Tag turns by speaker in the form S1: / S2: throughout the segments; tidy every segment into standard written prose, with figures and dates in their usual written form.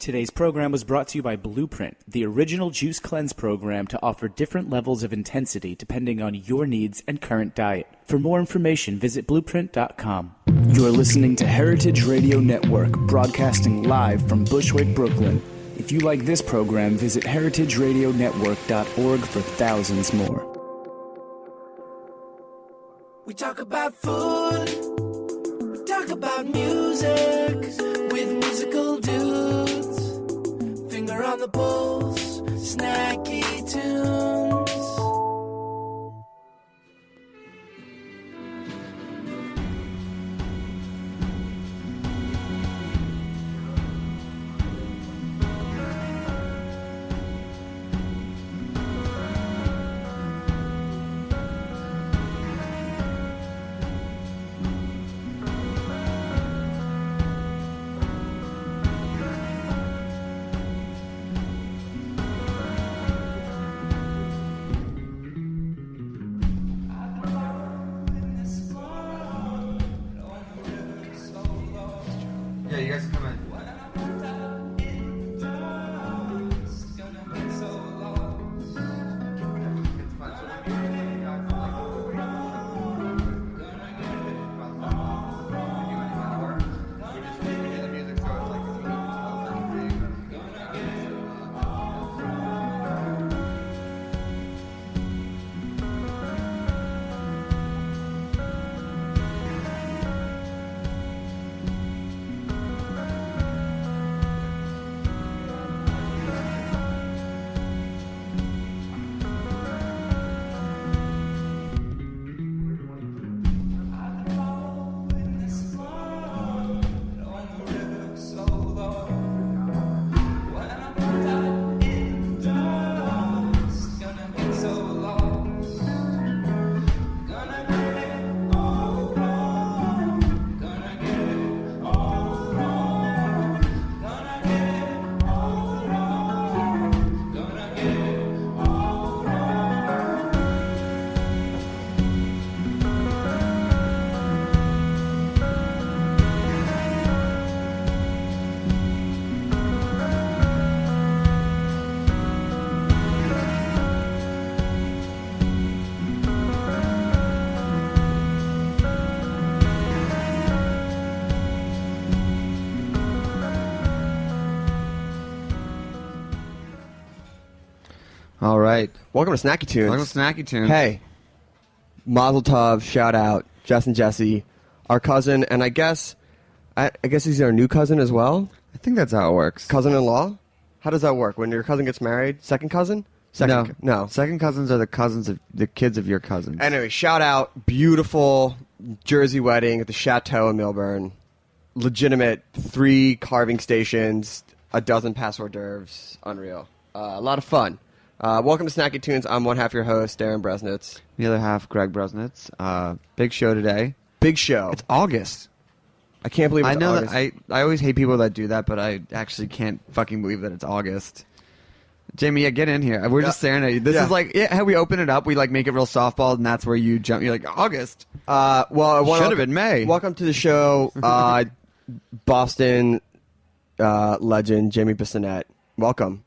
S1: Today's program was brought to you by Blueprint, the original juice cleanse program to offer different levels of intensity depending on your needs and current diet. For more information, visit blueprint.com. You're listening to Heritage Radio Network, broadcasting live from Bushwick, Brooklyn. If you like this program, visit heritageradionetwork.org for thousands more.
S2: We talk about food, we talk about music, with musical dudes. Finger on the pulse, Snacky Tunes.
S3: Yeah, you guys can come in.
S4: All right. Welcome to Snacky Tunes.
S3: Welcome to Snacky Tunes.
S4: Hey, Mazel Tov, shout out, Jess and Jesse, our cousin, and I guess he's our new cousin as well.
S3: I think that's how it works.
S4: Cousin-in-law? How does that work? When your cousin gets married, second cousin? No.
S3: Second cousins are the cousins of the kids of your cousins.
S4: Anyway, shout out, beautiful Jersey wedding at the Chateau in Millburn. Legitimate 3 carving stations, a dozen past hors d'oeuvres. Unreal. A lot of fun. Welcome to Snacky Tunes. I'm one half your host, Darren Bresnitz.
S3: The other half, Greg Brusnitz. Big show today.
S4: Big show.
S3: It's August.
S4: I can't believe it's
S3: I know
S4: August.
S3: that I always hate people that do that, but I actually can't fucking believe that it's August. Jamie, yeah, get in here. We're just staring at you. This is like, how we open it up, we like make it real softball, and that's where you jump. You're like, August. Should have been May.
S4: Welcome to the show, Boston legend Jamie Bissonnette. Welcome.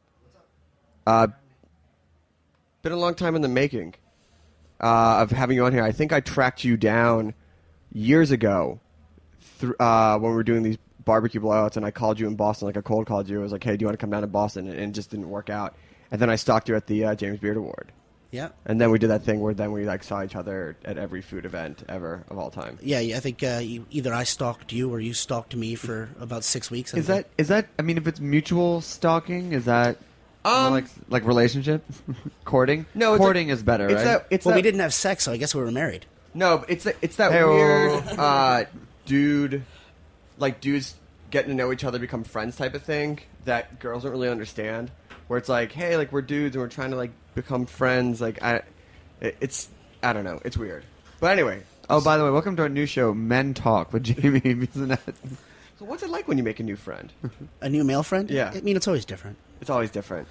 S4: Been a long time in the making of having you on here. I think I tracked you down years ago when we were doing these barbecue blowouts, and I called you in Boston, like I cold called you. I was like, hey, do you want to come down to Boston? And it just didn't work out. And then I stalked you at the James Beard Award.
S5: Yeah.
S4: And then we did that thing where then we like saw each other at every food event ever of all time.
S5: Yeah, I think either I stalked you or you stalked me for about 6 weeks.
S3: Is that? I mean, if it's mutual stalking, is that like relationship, courting?
S4: No,
S3: courting is better, right?
S5: We didn't have sex, so I guess we were married.
S4: No, it's that weird dude, like dudes getting to know each other, become friends type of thing that girls don't really understand. Where it's like, hey, like we're dudes and we're trying to like become friends. Like I don't know, it's weird. But anyway.
S3: Oh, by the way, welcome to our new show, Men Talk with Jamie Bissonnette.
S4: So what's it like when you make a new friend?
S5: A new male friend?
S4: Yeah.
S5: I mean, it's always different.
S4: It's always different.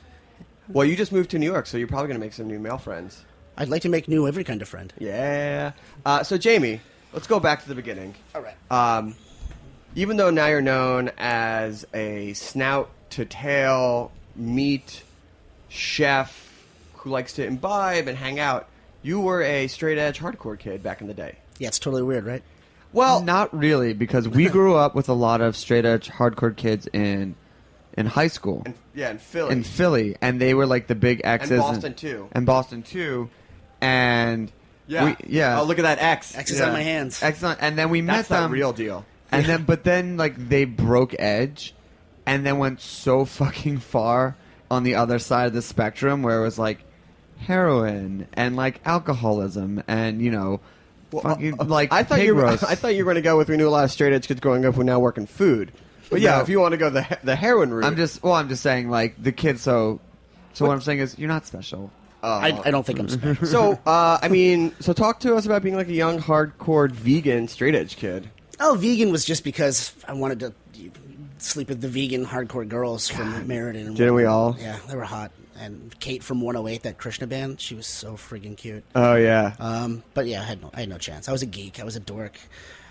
S4: Well, you just moved to New York, so you're probably going to make some new male friends.
S5: I'd like to make new every kind of friend.
S4: Yeah. So, Jamie, let's go back to the beginning.
S5: All right.
S4: Even though now you're known as a snout to tail, meat, chef who likes to imbibe and hang out. You were a straight edge hardcore kid back in the day.
S5: Yeah, it's totally weird, right?
S3: Well, not really, because we grew up with a lot of straight edge hardcore kids in high school.
S4: In Philly.
S3: In Philly, and they were like the big X's.
S4: And Boston too.
S3: And Boston too. And
S4: Oh, look at that X.
S5: X's on my hands.
S3: Excellent. And then we met
S4: That's
S3: them.
S4: the real deal.
S3: And then like they broke edge, and then went so fucking far on the other side of the spectrum, where it was like heroin and like alcoholism and fucking like
S4: I thought
S3: pig
S4: you were
S3: roast.
S4: I thought you were going to go with, we knew a lot of straight edge kids growing up who now work in food. But yeah,
S3: No.
S4: if you want to go the heroin route.
S3: I'm just saying like the kids. So what I'm saying is you're not special.
S5: I don't think I'm special.
S4: So talk to us about being like a young hardcore vegan straight edge kid.
S5: Oh, vegan was just because I wanted to sleep with the vegan hardcore girls from Meriden.
S4: Didn't we all?
S5: Yeah, they were hot. And Kate from 108, that Krishna band, she was so friggin' cute.
S4: Oh yeah.
S5: But yeah, I had no chance. I was a geek. I was a dork.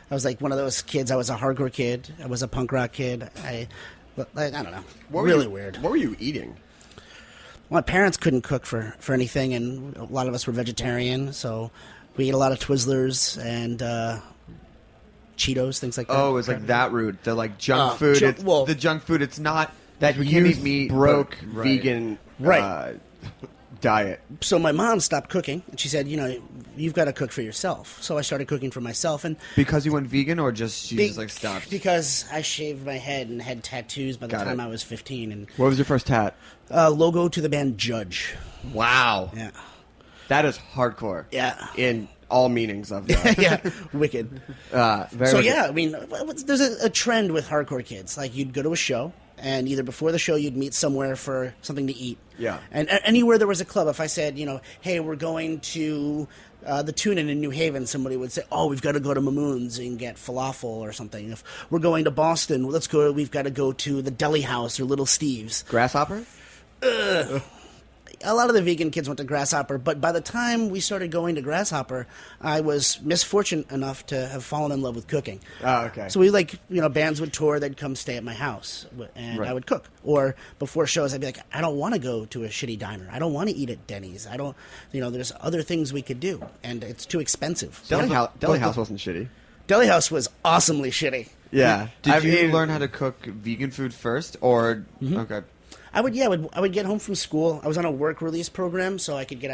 S5: I was like one of those kids. I was a hardcore kid. I was a punk rock kid. I don't know. Really weird.
S4: What were you eating?
S5: My parents couldn't cook for anything, and a lot of us were vegetarian, so we ate a lot of Twizzlers and Cheetos, things like that.
S3: Oh, it was like that route. The like junk food. The junk food. It's not
S4: That
S3: we can't
S4: youth
S3: eat meat.
S4: broke
S3: but-
S4: vegan
S5: Right.
S4: diet.
S5: So my mom stopped cooking, and she said, you've got to cook for yourself. So I started cooking for myself, and
S3: Because you went vegan, or just she just like stopped.
S5: because I shaved my head and had tattoos by the
S3: Got
S5: time
S3: it.
S5: I was 15, and
S4: What was your first tat?
S5: logo to the band Judge.
S3: Wow.
S5: Yeah,
S4: That is hardcore.
S5: Yeah.
S4: In all meanings of that.
S5: yeah, wicked.
S4: Very
S5: So
S4: wicked.
S5: yeah, I mean, there's a trend with hardcore kids. Like you'd go to a show, and either before the show you'd meet somewhere for something to eat.
S4: Yeah.
S5: And anywhere there was a club, if I said, hey, we're going to the Tune-In in New Haven, somebody would say, oh, we've got to go to Mamoon's and get falafel or something. If we're going to Boston, we've got to go to the Deli House or Little Steve's.
S4: Grasshopper?
S5: A lot of the vegan kids went to Grasshopper, but by the time we started going to Grasshopper, I was misfortunate enough to have fallen in love with cooking.
S4: Oh, okay.
S5: So we bands would tour, they'd come stay at my house, and
S4: Right.
S5: I would cook. Or before shows, I'd be like, I don't want to go to a shitty diner. I don't want to eat at Denny's. I don't, there's other things we could do, and it's too expensive.
S4: Deli House wasn't shitty.
S5: Deli House was awesomely shitty.
S4: Yeah.
S3: Did you learn how to cook vegan food first, or okay?
S5: I would get home from school. I was on a work release program, so I could get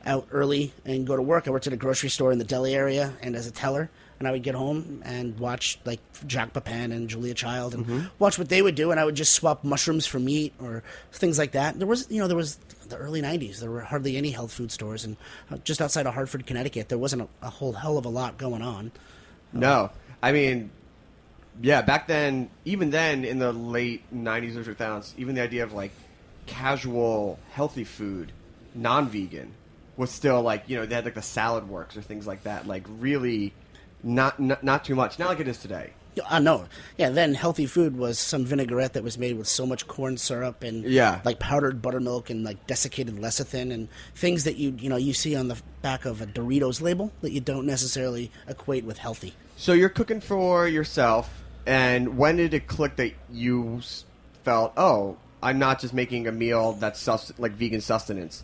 S5: out early and go to work. I worked at a grocery store in the deli area and as a teller, and I would get home and watch like Jacques Pepin and Julia Child and watch what they would do, and I would just swap mushrooms for meat or things like that. There was the early 90s. There were hardly any health food stores, and just outside of Hartford, Connecticut, there wasn't a whole hell of a lot going on.
S4: No. I mean, yeah, back then, even then, in the late 90s or 2000s, even the idea of, like, casual, healthy food, non-vegan, was still, like, they had, like, the Salad Works or things like that. Like, really not too much. Not like it is today.
S5: No. Yeah, then healthy food was some vinaigrette that was made with so much corn syrup and like powdered buttermilk and like desiccated lecithin and things that you see on the back of a Doritos label that you don't necessarily equate with healthy.
S4: So you're cooking for yourself, and when did it click that you felt, oh, I'm not just making a meal that's like vegan sustenance?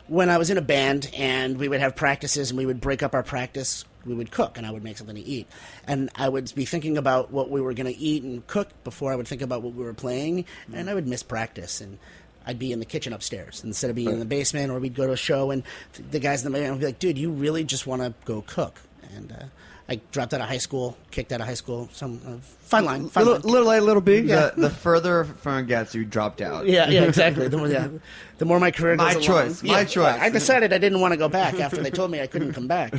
S5: When I was in a band and we would have practices and we would break up our practice, we would cook and I would make something to eat. And I would be thinking about what we were going to eat and cook before I would think about what we were playing, and I would miss practice and I'd be in the kitchen upstairs instead of being in the basement, or we'd go to a show and the guys in the band would be like, dude, you really just want to go cook? And I dropped out of high school, kicked out of high school, some fine line.
S4: Little A, little B.
S5: Yeah.
S3: The further from it gets, you dropped out.
S5: Yeah, exactly. The more my career goes along.
S3: My choice.
S5: I decided I didn't want to go back after they told me I couldn't come back.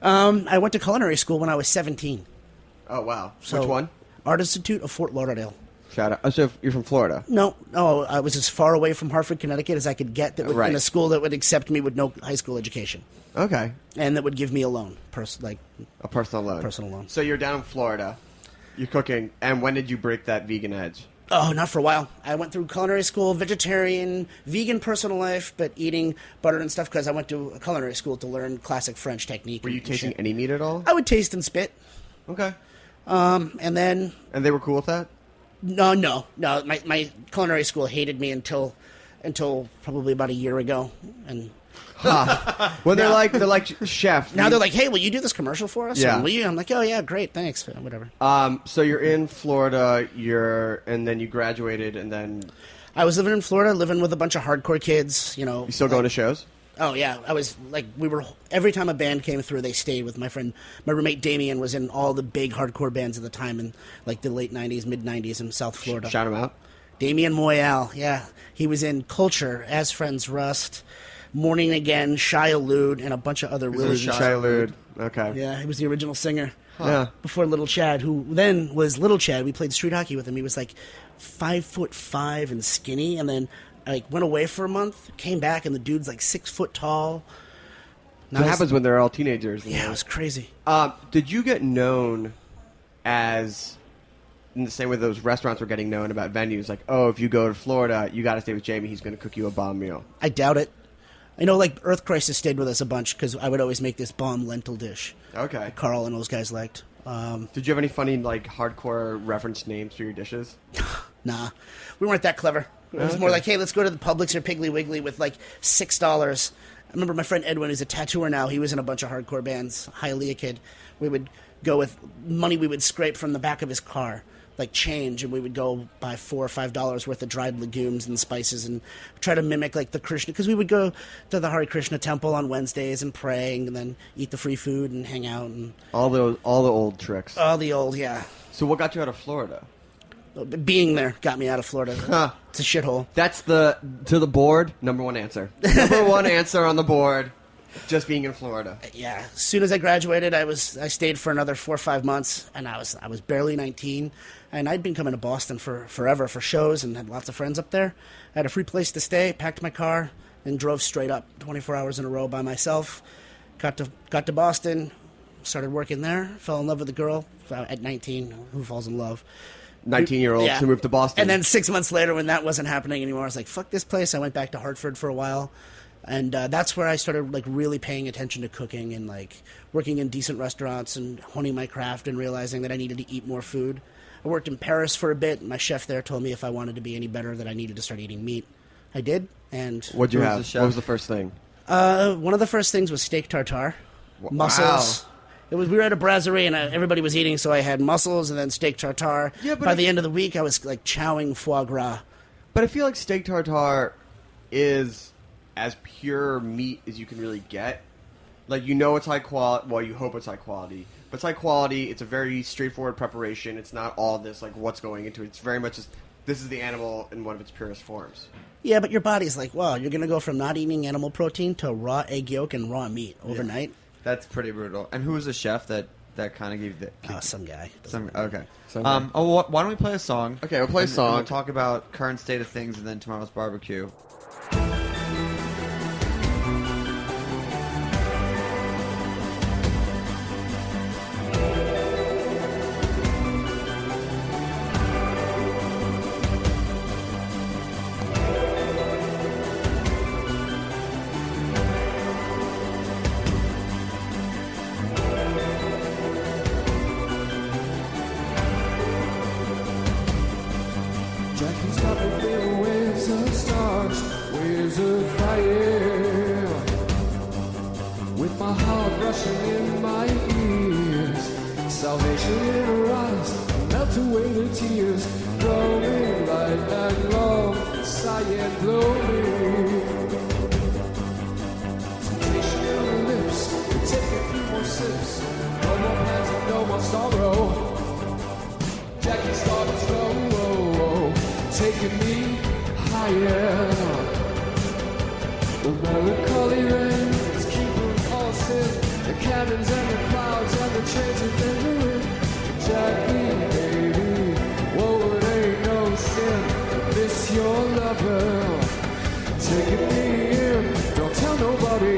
S5: I went to culinary school when I was 17.
S4: Oh, wow.
S5: So,
S4: Which one?
S5: Art Institute of Fort Lauderdale.
S4: Shout out. Oh, so you're from Florida.
S5: No, I was as far away from Hartford, Connecticut as I could get in a school that would accept me with no high school education.
S4: Okay.
S5: And that would give me a loan,
S4: A personal loan.
S5: personal loan.
S4: So you're down in Florida. You're cooking. And when did you break that vegan edge?
S5: Oh, not for a while. I went through culinary school, vegetarian, vegan personal life, but eating butter and stuff because I went to a culinary school to learn classic French technique.
S4: Were you tasting any meat at all?
S5: I would taste and spit.
S4: Okay.
S5: And then...
S4: And they were cool with that?
S5: No. My culinary school hated me until probably about a year ago, and
S4: When they're like chef.
S5: now they're like, "Hey, will you do this commercial for us?"
S4: Yeah.
S5: And will you? I'm like, "Oh yeah, great, thanks, whatever."
S4: So you're in Florida. And then you graduated, and then
S5: I was living in Florida, living with a bunch of hardcore kids. You know,
S4: you still going to shows.
S5: Oh yeah, I was like, every time a band came through, they stayed with my roommate Damien was in all the big hardcore bands at the time in like the late '90s, mid '90s in South Florida.
S4: Shout him out.
S5: Damien Moyal, yeah, he was in Culture, As Friends Rust, Morning Again, Shy Elude, and a bunch of other really
S4: Childhood. Okay.
S5: Yeah, he was the original singer.
S4: Yeah.
S5: Before Little Chad, who then was Little Chad. We played street hockey with him. He was like 5'5" and skinny, and then like went away for a month, came back, and the dude's like 6 foot tall.
S4: That happens when they're all teenagers.
S5: Yeah, it was crazy.
S4: Did you get known as, in the same way those restaurants were getting known about venues, like, oh, if you go to Florida, you got to stay with Jamie. He's going to cook you a bomb meal.
S5: I doubt it. I know, like, Earth Crisis stayed with us a bunch because I would always make this bomb lentil dish.
S4: Okay.
S5: Carl and those guys liked.
S4: Did you have any funny, like, hardcore reference names for your dishes?
S5: Nah, we weren't that clever. It was more like, hey, let's go to the Publix or Piggly Wiggly with like $6. I remember my friend Edwin, who's a tattooer now. He was in a bunch of hardcore bands. Hialeah kid. We would go with money we would scrape from the back of his car, like change, and we would go buy $4 or $5 worth of dried legumes and spices and try to mimic like the Krishna, because we would go to the Hare Krishna temple on Wednesdays and pray, and then eat the free food and hang out and
S4: All the old tricks.
S5: all the old, yeah.
S4: So what got you out of Florida?
S5: Being there got me out of Florida. It's a shithole.
S4: That's to the board, number one answer. Number one answer on the board, just being in Florida.
S5: Yeah. As soon as I graduated, I stayed for another 4 or 5 months, and I was barely 19, and I'd been coming to Boston for forever for shows and had lots of friends up there. I had a free place to stay, packed my car, and drove straight up 24 hours in a row by myself. Got to Boston, started working there, fell in love with a girl at 19. Who falls in love?
S4: 19-year-olds
S5: Yeah.
S4: who moved to Boston.
S5: And then 6 months later, when that wasn't happening anymore, I was like, fuck this place. I went back to Hartford for a while. And that's where I started like really paying attention to cooking and like working in decent restaurants and honing my craft and realizing that I needed to eat more food. I worked in Paris for a bit. My chef there told me if I wanted to be any better that I needed to start eating meat. I did. And
S4: What'd you
S3: Who was
S4: have?
S3: the chef?
S4: What was the first thing?
S5: one of the first things was steak tartare, mussels. We were at a brasserie and everybody was eating, so I had mussels and then steak tartare.
S4: Yeah, but
S5: by the end of the week, I was like chowing foie gras.
S4: But I feel like steak tartare is as pure meat as you can really get. Like, you know it's high quality. Well, you hope it's high quality. But it's high quality. It's a very straightforward preparation. It's not all this, like, what's going into it. It's very much just, this is the animal in one of its purest forms.
S5: Yeah, but your body's like, wow, you're going to go from not eating animal protein to raw egg yolk and raw meat overnight?
S3: That's pretty brutal. And who was the chef that kind of gave you that?
S5: Some guy.
S3: Okay.
S4: Some guy.
S3: Why don't we play a song?
S4: Okay, we'll play a
S3: And
S4: song.
S3: we'll talk about current state of things and then tomorrow's barbecue.
S2: Jackie's got me feeling waves of starch, waves of fire. With my heart rushing in my ears, salvation in her eyes, melt away the tears, glowing light and love, sighing glowing. Temptation in her lips, we take a few more sips, no more plans and no more sorrow. Jackie started slow, taking me higher. The melancholy rain is keeping us in the cannons and the clouds and the trains of memory. Jackie, baby, whoa, it ain't no sin to miss your lover. Taking me in, don't tell nobody.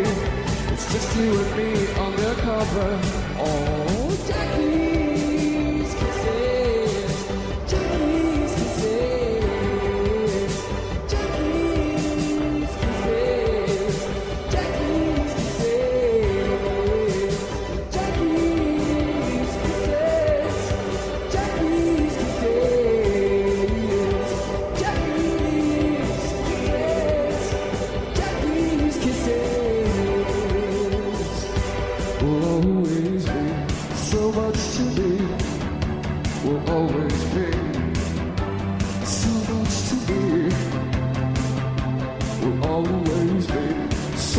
S2: It's just you and me undercover. Oh, Jackie's kisses, Jackie's kisses, Jackie's kisses, Jackie's kisses, Jackie's kisses, Jackie's kisses.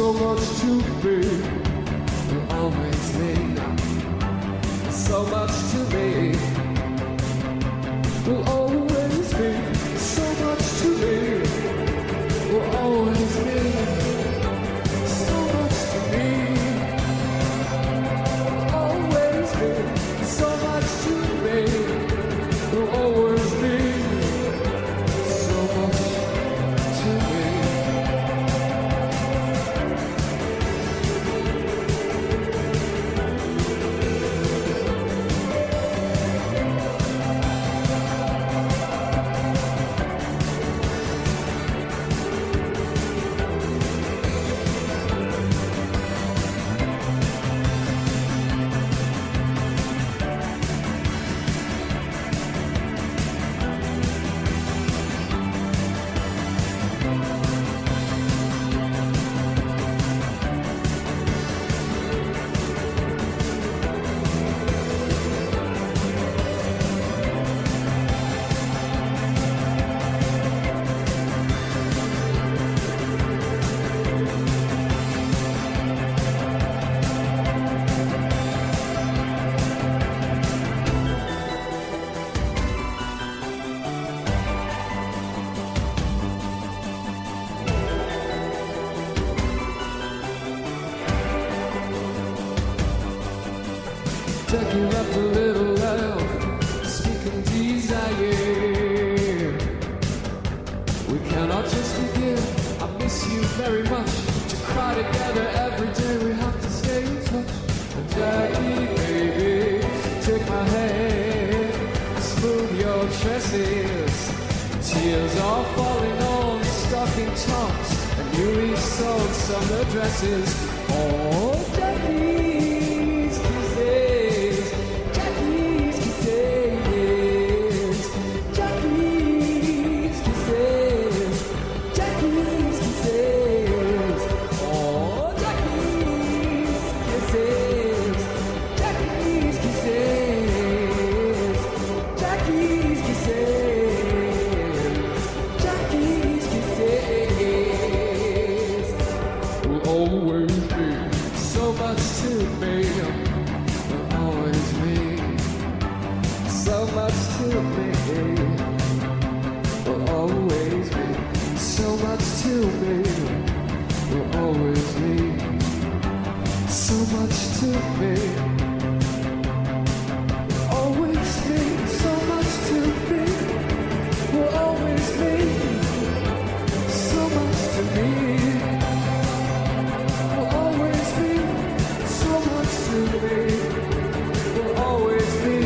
S2: so much to be, will always be. So much to be, will always be. So much to be, will always be. So much to be, will always be. So much to be, will always be. So much to be. Jackie left a little love, speaking desire. We cannot just begin. I miss you very much. To cry together every day, we have to stay in touch. And Jackie, baby, take my hand, smooth your tresses. Tears are falling on stocking tops and newly sold summer dresses. Oh, Jackie's kisses, Jackie's kisses, Jackie's kisses, Jackie's kisses. Oh, Jackie's kisses, Jackie's kisses, Jackie's kisses, Jackie's kisses. Will always be so much to me. Will always be so much to me. Will always be so much to me. Will always be so much to me. Will always be so much to me. Will always be so much to me. Will always be so much to me. Will always be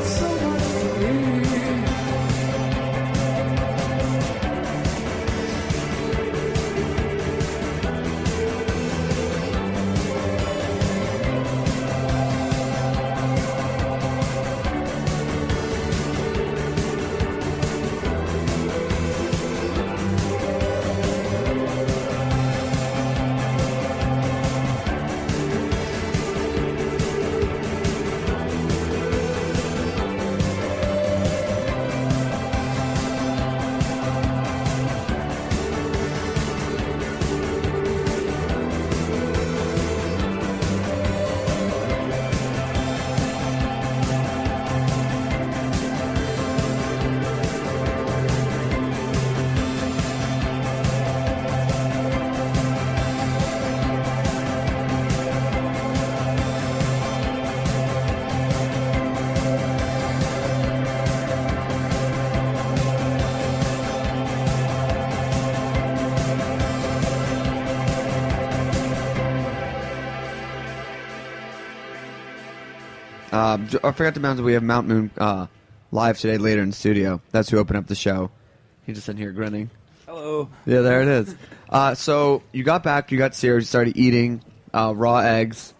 S2: so much to me.
S3: I forgot to mention we have Mount Moon live today later in the studio. That's who opened up the show. He's just in here grinning.
S6: Hello.
S3: Yeah, there it is. So you got back, you got serious, you started eating raw eggs,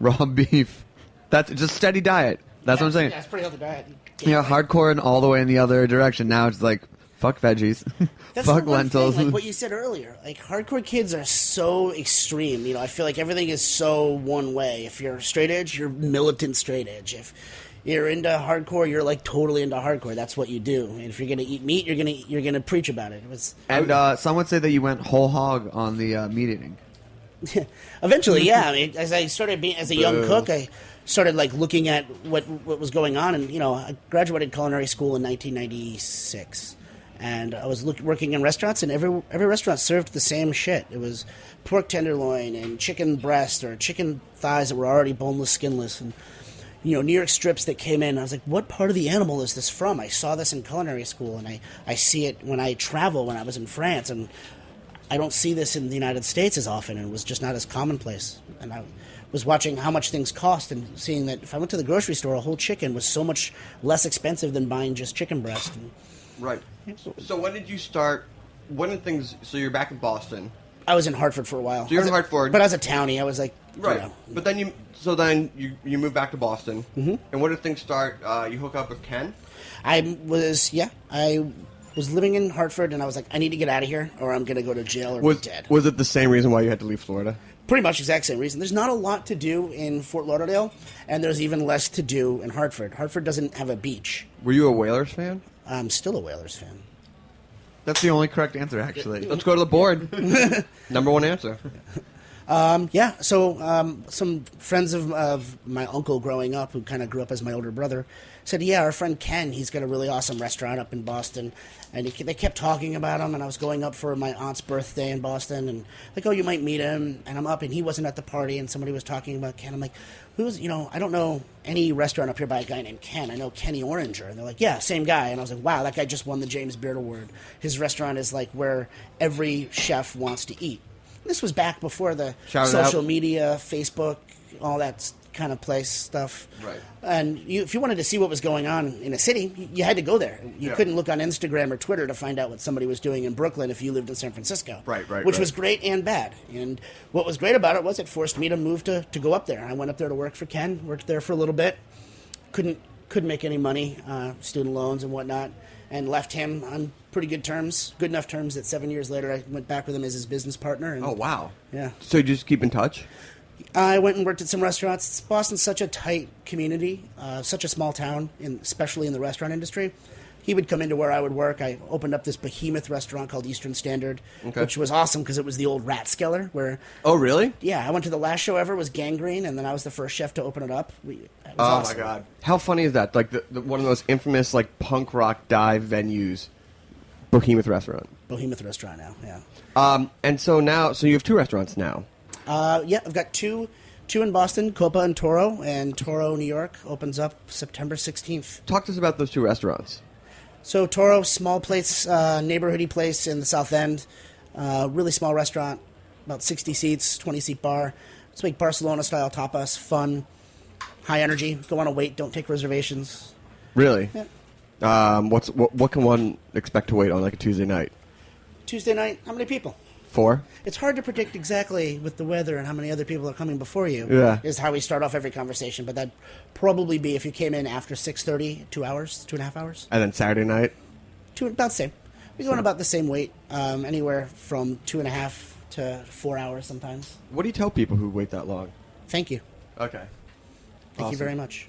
S3: raw beef. That's just steady diet. That's what I'm saying.
S5: Yeah, it's pretty healthy diet.
S3: Yeah, hardcore and all the way in the other direction. Now it's like, fuck veggies,
S5: That's
S3: fuck
S5: the one
S3: lentils.
S5: thing, like what you said earlier. Like hardcore kids are so extreme. You know, I feel like everything is so one way. If you're straight edge, you're militant straight edge. If you're into hardcore, you're like totally into hardcore. That's what you do. And if you're gonna eat meat, you're gonna preach about it. It was
S3: And some would say that you went whole hog on the meat eating.
S5: eventually, yeah. I mean, as I started being as a young cook, I started like looking at what was going on, and I graduated culinary school in 1996, and I was working in restaurants, and every restaurant served the same shit. It was pork tenderloin and chicken breast or chicken thighs that were already boneless, skinless, and New York strips that came in. I was like, what part of the animal is this from? I saw this in culinary school, and I see it when I travel. When I was in France, and I don't see this in the United States as often, and it was just not as commonplace. And I was watching how much things cost and seeing that if I went to the grocery store, a whole chicken was so much less expensive than buying just chicken breast. And,
S4: Right. So when did you start? When did things? So you're back in Boston.
S5: I was in Hartford for a while.
S4: So you're in Hartford,
S5: but I was a townie. I was like,
S4: right. But then you moved back to Boston. Mm-hmm. And when did things start? You hook up with Ken.
S5: I was living in Hartford, and I was like, I need to get out of here, or I'm going to go to jail or be dead.
S4: Was it the same reason why you had to leave Florida?
S5: Pretty much exact same reason. There's not a lot to do in Fort Lauderdale, and there's even less to do in Hartford. Hartford doesn't have a beach.
S4: Were you a Whalers fan?
S5: I'm still a Whalers fan.
S3: That's the only correct answer, actually.
S4: Let's go to the board. Number one answer.
S5: So some friends of my uncle growing up, who kind of grew up as my older brother, said, yeah, our friend Ken, he's got a really awesome restaurant up in Boston. And they kept talking about him, and I was going up for my aunt's birthday in Boston, and like, oh, you might meet him. And I'm up, and he wasn't at the party, and somebody was talking about Ken. I'm like, I don't know any restaurant up here by a guy named Ken. I know Kenny Oranger. And they're like, yeah, same guy. And I was like, wow, that guy just won the James Beard Award. His restaurant is like where every chef wants to eat. This was back before the social media, Facebook, all that kind of place stuff.
S4: Right.
S5: And if you wanted to see what was going on in a city, you had to go there. You couldn't look on Instagram or Twitter to find out what somebody was doing in Brooklyn if you lived in San Francisco.
S4: Right.
S5: Which was great and bad. And what was great about it was it forced me to move to go up there. I went up there to work for Ken, worked there for a little bit. Couldn't make any money, student loans and whatnot, and left him on pretty good terms, good enough terms that 7 years later I went back with him as his business partner. And,
S4: oh, wow.
S5: Yeah.
S4: So you just keep in touch?
S5: I went and worked at some restaurants. Boston's such a tight community, such a small town, especially in the restaurant industry. He would come into where I would work. I opened up this behemoth restaurant called Eastern Standard, which was awesome because it was the old Rathskeller. Where
S4: oh, really?
S5: Yeah, I went to the last show ever. It was Gangrene, and then I was the first chef to open it up. Awesome.
S4: My God. How funny is that? Like the one of those infamous like punk rock dive venues, Behemoth Restaurant.
S5: Behemoth Restaurant now, yeah.
S4: And so you have two restaurants now.
S5: Yeah, I've got two in Boston, Copa and Toro, New York opens up September 16th.
S4: Talk to us about those two restaurants.
S5: So Toro, small place, neighborhoody place in the South End, really small restaurant, about 60 seats, 20-seat bar. Let's make Barcelona-style tapas, fun, high energy, go on a wait, don't take reservations.
S4: Really?
S5: Yeah.
S4: What can one expect to wait on like a Tuesday night?
S5: Tuesday night, how many people?
S4: 4?
S5: It's hard to predict exactly with the weather and how many other people are coming before you.
S4: Yeah.
S5: Is how we start off every conversation. But that'd probably be if you came in after 6:30, 2 hours, 2.5 hours.
S4: And then Saturday night?
S5: About the same. We go on about the same weight, anywhere from 2.5 to 4 hours sometimes.
S4: What do you tell people who wait that long?
S5: Thank you.
S4: Okay.
S5: Thank you very much.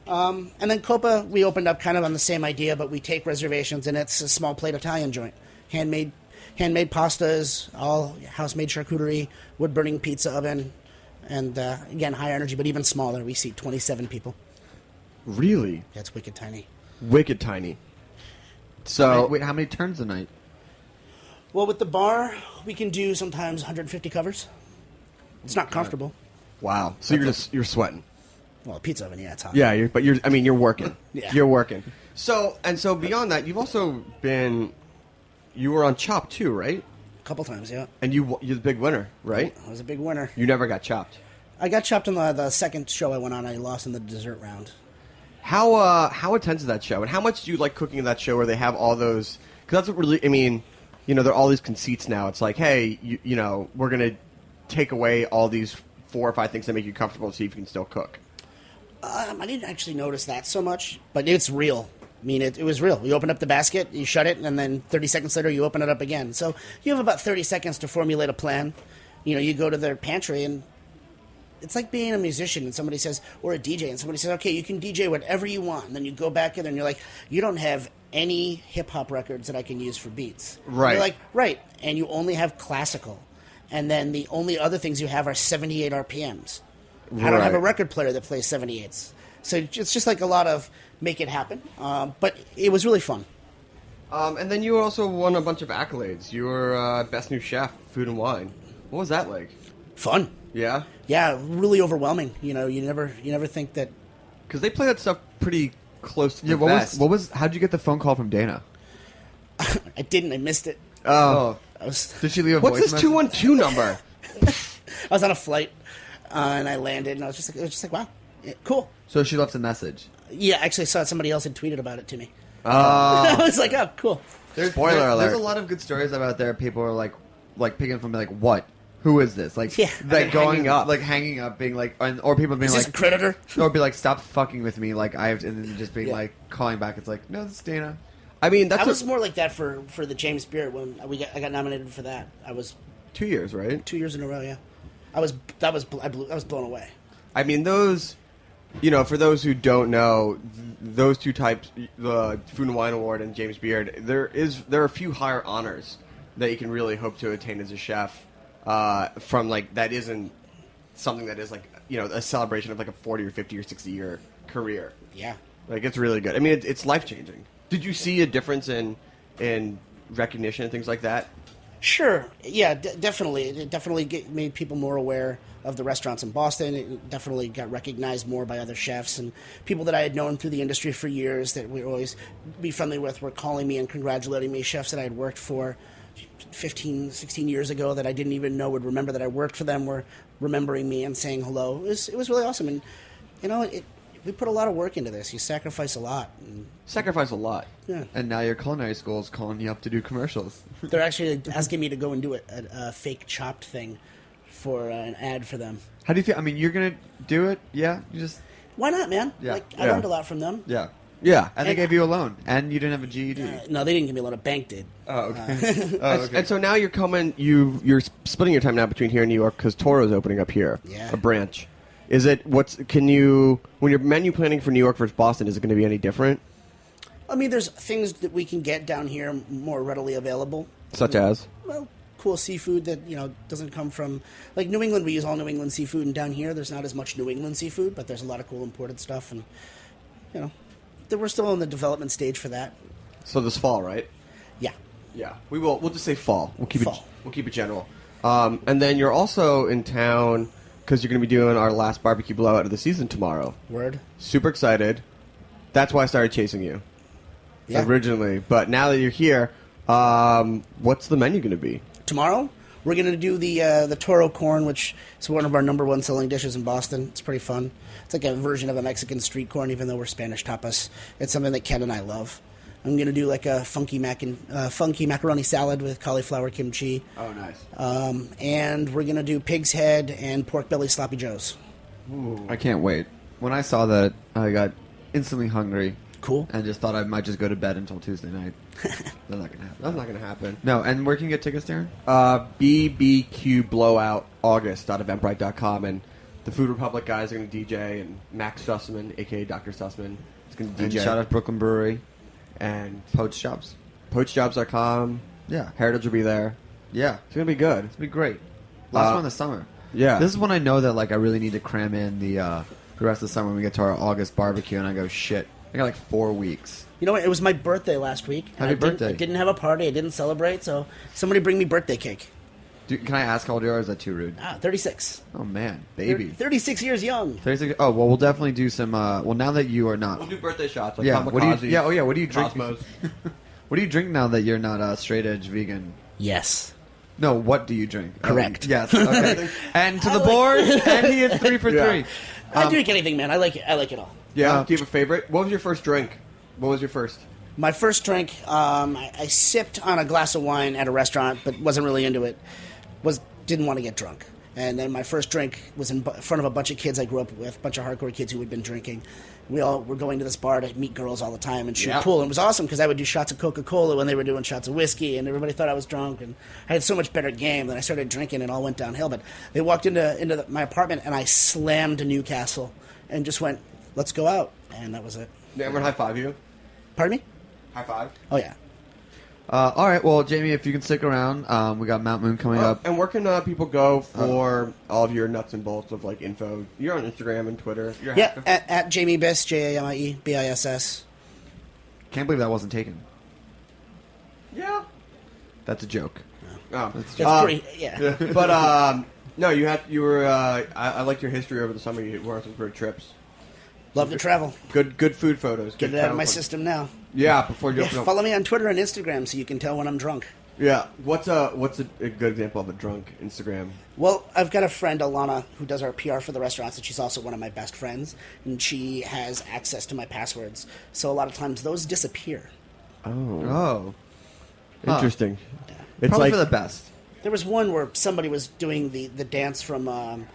S5: And then Copa, we opened up kind of on the same idea, but we take reservations, and it's a small plate Italian joint. Handmade pastas, all house-made charcuterie, wood-burning pizza oven, and again, high energy, but even smaller. We seat 27 people.
S4: Really?
S5: That's wicked tiny.
S4: Wicked tiny. So,
S3: Wait, how many turns a night?
S5: Well, with the bar, we can do sometimes 150 covers. It's not comfortable.
S4: wow. So you're sweating.
S5: Well, a pizza oven, yeah, it's hot.
S4: Yeah, you're working.
S5: Yeah.
S4: You're working. So beyond that, you've also you were on Chopped too, right?
S5: A couple times, yeah.
S4: And you're the big winner, right?
S5: I was a big winner.
S4: You never got chopped.
S5: I got chopped in the second show I went on. I lost in the dessert round.
S4: How intense is that show? And how much do you like cooking in that show where they have all those... Because that's what really... I mean, there are all these conceits now. It's like, hey, we're going to take away all these 4 or 5 things that make you comfortable to see if you can still cook.
S5: I didn't actually notice that so much, but it's real. I mean, it was real. You open up the basket, you shut it, and then 30 seconds later, you open it up again. So you have about 30 seconds to formulate a plan. You go to their pantry, and it's like being a musician and somebody says, or a DJ, and somebody says, okay, you can DJ whatever you want. And then you go back in and you're like, you don't have any hip-hop records that I can use for beats.
S4: Right.
S5: You're like, right. And you only have classical. And then the only other things you have are 78 RPMs. I don't have a record player that plays 78s. So it's just like a lot of make it happen. But it was really fun.
S4: And then you also won a bunch of accolades. You were Best New Chef, Food and Wine. What was that like?
S5: Fun.
S4: Yeah?
S5: Yeah, really overwhelming. You know, you never think that.
S4: Because they play that stuff pretty close to the
S3: Yeah,
S4: vest.
S3: how'd you get the phone call from Dana?
S5: I didn't. I missed it.
S3: Oh.
S5: I was
S3: Did she leave a
S4: What's
S3: voice
S4: this
S3: message?
S4: 212 number?
S5: I was on a flight, and I landed, and I was just like, wow, yeah, cool.
S3: So she left a message.
S5: Yeah, actually, I saw somebody else had tweeted about it to me.
S3: Oh.
S5: I was like, oh, cool.
S4: Spoiler alert.
S3: There's a lot of good stories about there. People are like picking from like, what? Who is this? Like,
S5: Yeah.
S3: like
S4: Hanging up.
S3: like hanging up, being like, or people being
S5: Is this
S3: like,
S5: a creditor?
S3: or be like, stop fucking with me, like I have, to, and then just being
S5: Yeah.
S3: like calling back. It's like, no, this is Dana.
S4: I mean, that's
S5: I was more like that for the James Beard when I got nominated for that. I was
S4: 2 years, right?
S5: 2 years in a row. Yeah, I was blown away.
S4: I mean, those, for those who don't know, those two types, the Food and Wine Award and James Beard, there are a few higher honors that you can really hope to attain as a chef from, like, that isn't something that is, like, a celebration of, like, a 40 or 50 or 60-year career.
S5: Yeah.
S4: Like, it's really good. I mean, it's life-changing. Did you see a difference in recognition and things like that?
S5: Sure. Yeah, definitely. It definitely made people more aware of the restaurants in Boston. It definitely got recognized more by other chefs, and people that I had known through the industry for years that we always be friendly with were calling me and congratulating me. Chefs that I had worked for 15, 16 years ago that I didn't even know would remember that I worked for them were remembering me and saying hello. It was really awesome. And, we put a lot of work into this. You sacrifice a lot. And,
S4: Sacrifice a lot.
S5: yeah.
S3: And now your culinary school is calling you up to do commercials.
S5: They're actually asking me to go and do a fake chopped thing for an ad for them.
S3: How do you feel? I mean, you're gonna do it? Yeah, you just
S5: Why not, man?
S3: Yeah.
S5: I
S4: Yeah.
S5: learned a lot from them.
S3: yeah.
S4: Yeah.
S3: And they gave you a loan, and you didn't have a GED.
S5: No, they didn't give me a loan. A bank did.
S3: Oh, okay. Oh, okay.
S4: And so now you're you're splitting your time now between here and New York because Toro's opening up here.
S5: Yeah.
S4: A branch. Is it, when you're menu planning for New York versus Boston, is it going to be any different?
S5: I mean, there's things that we can get down here more readily available.
S4: Such as?
S5: Well, cool seafood that, doesn't come from... Like New England, we use all New England seafood, and down here there's not as much New England seafood, but there's a lot of cool imported stuff, and, we're still in the development stage for that.
S4: So this fall, right?
S5: Yeah.
S4: Yeah. We'll just say fall. We'll keep
S5: Fall.
S4: We'll keep it general. And then you're also in town because you're going to be doing our last barbecue blowout of the season tomorrow.
S5: Word.
S4: Super excited. That's why I started chasing you
S5: Yeah.
S4: originally. But now that you're here, what's the menu going to be?
S5: Tomorrow, we're going to do the Toro corn, which is one of our number one selling dishes in Boston. It's pretty fun. It's like a version of a Mexican street corn, even though we're Spanish tapas. It's something that Ken and I love. I'm going to do like a funky macaroni salad with cauliflower kimchi.
S4: Oh, nice.
S5: And we're going to do pig's head and pork belly sloppy joes.
S3: I can't wait. When I saw that, I got instantly hungry.
S5: Cool.
S3: And just thought I might just go to bed until Tuesday night. That's not gonna happen.
S4: That's not going to happen.
S3: No, and where can you get tickets, Darren?
S4: BBQ Blowout August.eventbrite.com, and the Food Republic guys are going to DJ, and Max Sussman, a.k.a. Dr. Sussman, is going to
S3: And
S4: DJ.
S3: shout out Brooklyn Brewery,
S4: And
S3: Poach Shops.
S4: PoachJobs.com.
S3: Yeah.
S4: Heritage will be there.
S3: Yeah.
S4: It's going to be good.
S3: It'll be great. Last
S4: Uh,
S3: one this summer.
S4: Yeah.
S3: This is when I know that like I really need to cram in the rest of the summer when we get to our August barbecue, and I go, shit, I got like 4 weeks.
S5: You know what? It was my birthday last week. and
S3: Happy
S5: I
S3: birthday.
S5: I didn't have a party. I didn't celebrate, so somebody bring me birthday cake.
S3: Can I ask how old you are? Or is that too rude?
S5: 36.
S3: Oh man, baby.
S5: 36 years young.
S3: 36. Oh well, we'll definitely do some. Well, now that you are not.
S4: We'll do birthday shots like
S3: Yeah. What do
S4: kamikazes,
S3: you? Yeah. Oh yeah. What do you drink?
S4: Cosmos.
S3: What do you drink now that you're not straight edge vegan?
S5: Yes.
S3: No. What do you drink?
S5: Correct.
S3: Yes. Okay. And to the board, and he is 3 for
S4: Yeah.
S3: 3.
S5: I drink anything, man. I like it. I like it all.
S4: Yeah. Do you have a favorite? What was your first drink? What was your first?
S5: My first drink, I sipped on a glass of wine at a restaurant, but wasn't really into it. Didn't want to get drunk. And then my first drink was in front of a bunch of kids I grew up with, a bunch of hardcore kids who had been drinking. We all were going to this bar to meet girls all the time and shoot pool. And it was awesome because I would do shots of Coca-Cola when they were doing shots of whiskey, and everybody thought I was drunk. And I had so much better game. Then I started drinking, and it all went downhill. But they walked into my apartment, and I slammed Newcastle and just went, let's go out. And that was it.
S4: Did everyone high five you?
S5: Pardon me?
S4: High five?
S5: Oh, yeah.
S3: All right, well, Jamie, if you can stick around, we got Mount Moon coming up.
S4: And where can people go for all of your nuts and bolts of like info? You're on Instagram and Twitter. You're
S5: at Jamie Biss, JamieBiss.
S3: Can't believe that wasn't taken.
S4: Yeah.
S3: That's a joke.
S4: Oh,
S5: It's pretty, yeah.
S4: But no, you were. I liked your history over the summer. You were on some great trips.
S5: Love to travel.
S4: Good food photos.
S5: Get it out of my system now.
S4: Yeah, before you
S5: follow me on Twitter and Instagram so you can tell when I'm drunk.
S4: Yeah. What's a good example of a drunk Instagram?
S5: Well, I've got a friend, Alana, who does our PR for the restaurants, and she's also one of my best friends, and she has access to my passwords. So a lot of times those disappear.
S3: Oh.
S4: Interesting.
S5: Yeah.
S4: It's
S3: Probably
S4: like
S3: for the best.
S5: There was one where somebody was doing the dance from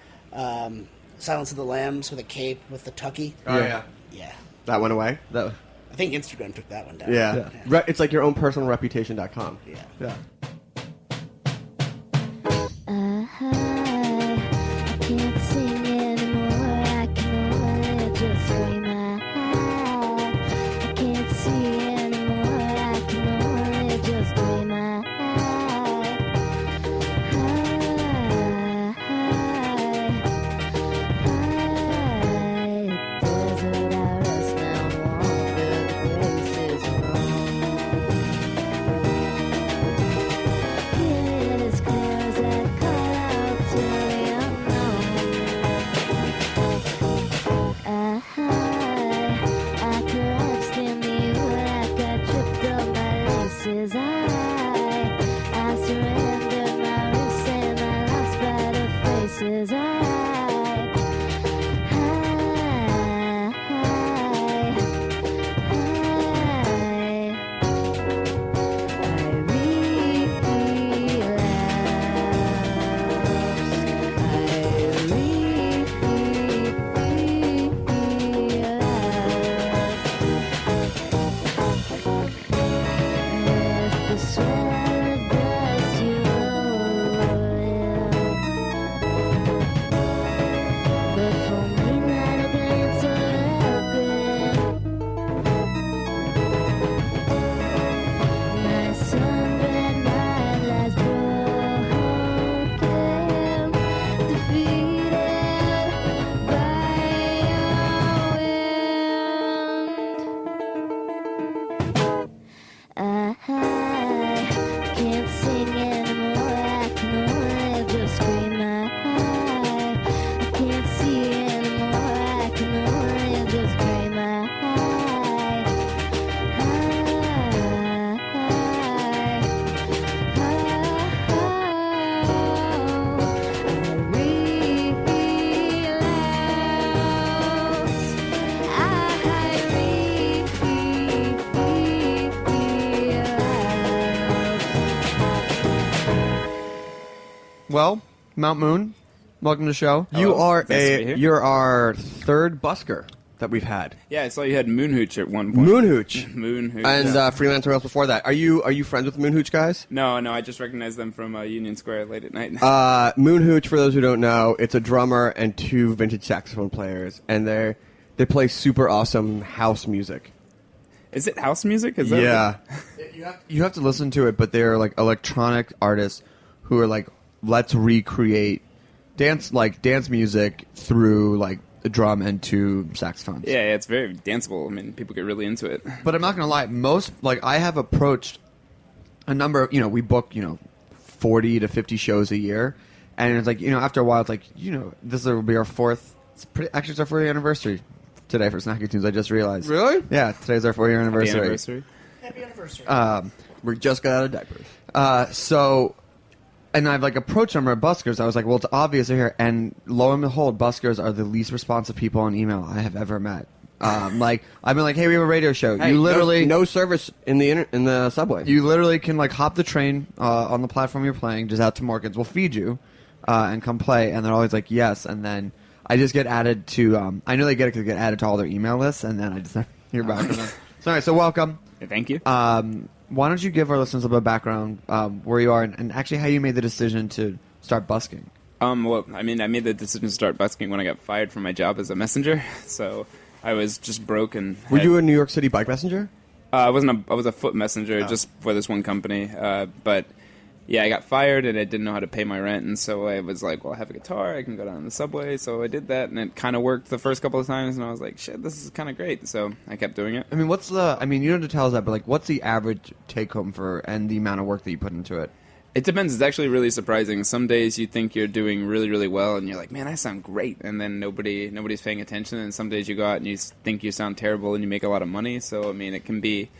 S5: Silence of the Lambs with a cape with the tucky.
S4: Oh yeah.
S5: Yeah.
S4: That went away.
S5: I think Instagram took that one down.
S4: Yeah. It's like your own personal reputation.com.
S5: Yeah.
S6: I can't sing anymore. I can only just scream. I can't see anymore. I can only just dream. Desert hours now wander places it is clear as I call out to the unknown. I collapsed in you like I tripped on my laces. I surrendered my wrists and I lost by the faces.
S3: Well, Mount Moon, welcome to the show.
S4: You're our third busker that we've had.
S7: Yeah, I saw you had Moonhooch at one point.
S4: Moonhooch.
S7: Moonhooch.
S4: And Freelancer Rails before that. Are you friends with Moonhooch guys?
S7: No, I just recognized them from Union Square late at night.
S4: Moonhooch, for those who don't know, it's a drummer and two vintage saxophone players, and they play super awesome house music.
S7: Is it house music? Is that
S4: Yeah.
S3: You have to listen to it, but they're like electronic artists who are like, let's recreate dance music through like a drum and two saxophones.
S7: Yeah, it's very danceable. I mean, people get really into it.
S3: But I'm not gonna lie, I have approached a number of, we book 40 to 50 shows a year, and it's like, after a while it's like, this will be our fourth. Actually, it's our 4th anniversary today for Snacky Tunes. I just realized.
S4: Really?
S3: Yeah, today's our 4th year anniversary.
S5: Happy anniversary.
S4: We just got out of diapers.
S3: And I've approached a number of buskers. I was like, well, it's obvious they're here. And lo and behold, buskers are the least responsive people on email I have ever met. I've been like, hey, we have a radio show.
S4: Hey,
S3: you literally
S4: no service in the subway.
S3: You literally can hop the train on the platform you're playing, just out to Morgan's. We'll feed you. and come play, and they're always like, yes, and then I just get added to, I know they get it because they get added to all their email lists, and then I just never hear back from them. So anyway, so welcome.
S7: Thank you.
S3: Why don't you give our listeners a bit of background where you are and actually how you made the decision to start busking?
S7: Well, I mean, I made the decision to start busking when I got fired from my job as a messenger. So I was just broke and.
S4: Were you a New York City bike messenger?
S7: I wasn't. I was a foot messenger just for this one company. But yeah, I got fired and I didn't know how to pay my rent, and so I was like, well, I have a guitar, I can go down the subway. So I did that, and it kind of worked the first couple of times, and I was like, shit, this is kind of great. So I kept doing it.
S3: I mean, you don't have to tell us that, but like, what's the average take home and the amount of work that you put into it?
S7: It depends. It's actually really surprising. Some days you think you're doing really, really well, and you're like, man, I sound great, and then nobody's paying attention. And some days you go out and you think you sound terrible, and you make a lot of money. So I mean, it can be.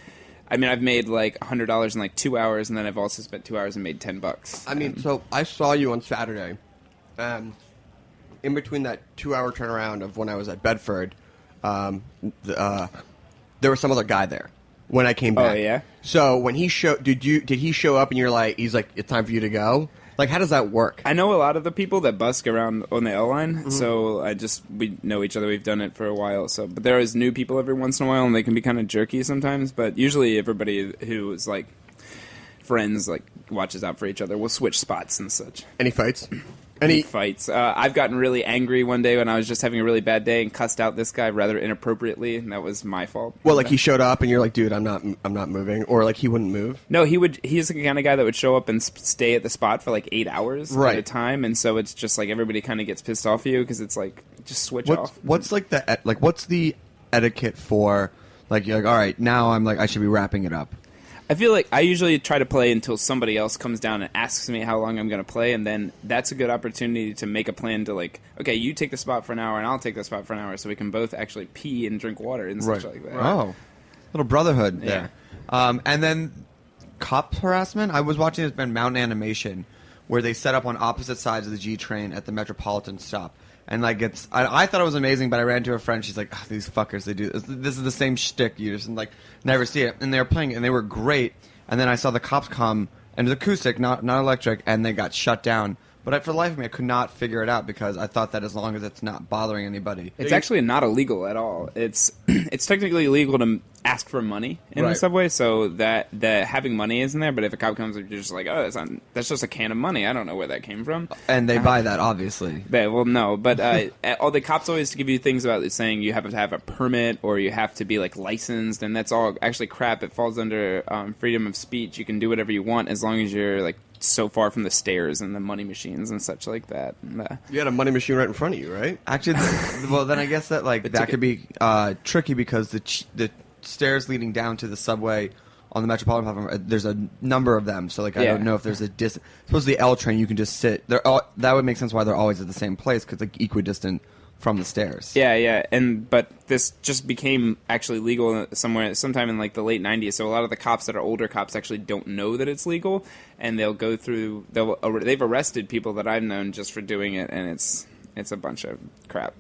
S7: I mean, I've made like $100 in like 2 hours, and then I've also spent 2 hours and made $10.
S4: I mean, so I saw you on Saturday, in between that 2-hour turnaround of when I was at Bedford, there was some other guy there when I came back.
S7: Oh yeah.
S4: So when he did he show up and you're like, he's like, it's time for you to go? Like, how does that work?
S7: I know a lot of the people that busk around on the L line, so we know each other. We've done it for a while. So, but there is new people every once in a while, and they can be kind of jerky sometimes. But usually, everybody who is like friends, like watches out for each other. We'll switch spots and such.
S4: Any fights?
S7: Any fights? I've gotten really angry one day when I was just having a really bad day and cussed out this guy rather inappropriately, and that was my fault.
S4: Well, like he showed up and you're like, dude, I'm not moving, or like he wouldn't move.
S7: No, he's the kind of guy that would show up and stay at the spot for like 8 hours at a time, and so it's just like everybody kind of gets pissed off at you because it's like just switch off.
S3: What's the etiquette for like you're like, all right, now I'm like I should be wrapping it up.
S7: I feel like I usually try to play until somebody else comes down and asks me how long I'm going to play, and then that's a good opportunity to make a plan to like, okay, you take the spot for an hour and I'll take the spot for an hour so we can both actually pee and drink water and such like that.
S3: Oh, little brotherhood
S7: Yeah.
S3: there. And then cop harassment. I was watching this band Mountain Animation where they set up on opposite sides of the G train at the Metropolitan stop. And like I thought it was amazing, but I ran to a friend. She's like, oh, "These fuckers, they do this is the same shtick. You just like never see it." And they were playing it, and they were great. And then I saw the cops come, and it was acoustic, not electric, and they got shut down. But for the life of me, I could not figure it out because I thought that as long as it's not bothering anybody,
S7: it's actually not illegal at all. It's technically illegal to ask for money in the subway, so that having money isn't there. But if a cop comes, you're just like, oh, that's just a can of money. I don't know where that came from.
S3: And they buy that, obviously.
S7: Well, no, but all the cops always give you things about saying you have to have a permit or you have to be like licensed, and that's all actually crap. It falls under freedom of speech. You can do whatever you want as long as you're like so far from the stairs and the money machines and such like that. And,
S4: you had a money machine right in front of you, right?
S3: Actually, well, then I guess that that could be tricky because the stairs leading down to the subway on the Metropolitan platform, there's a number of them. So like I don't know if there's a distance. Suppose the L train, you can just sit. That would make sense why they're always at the same place because like equidistant from the stairs.
S7: Yeah, but this just became actually legal sometime in like the late 90s. So a lot of the cops that are older cops actually don't know that it's legal, and they'll go through. They've arrested people that I've known just for doing it, and it's a bunch of crap.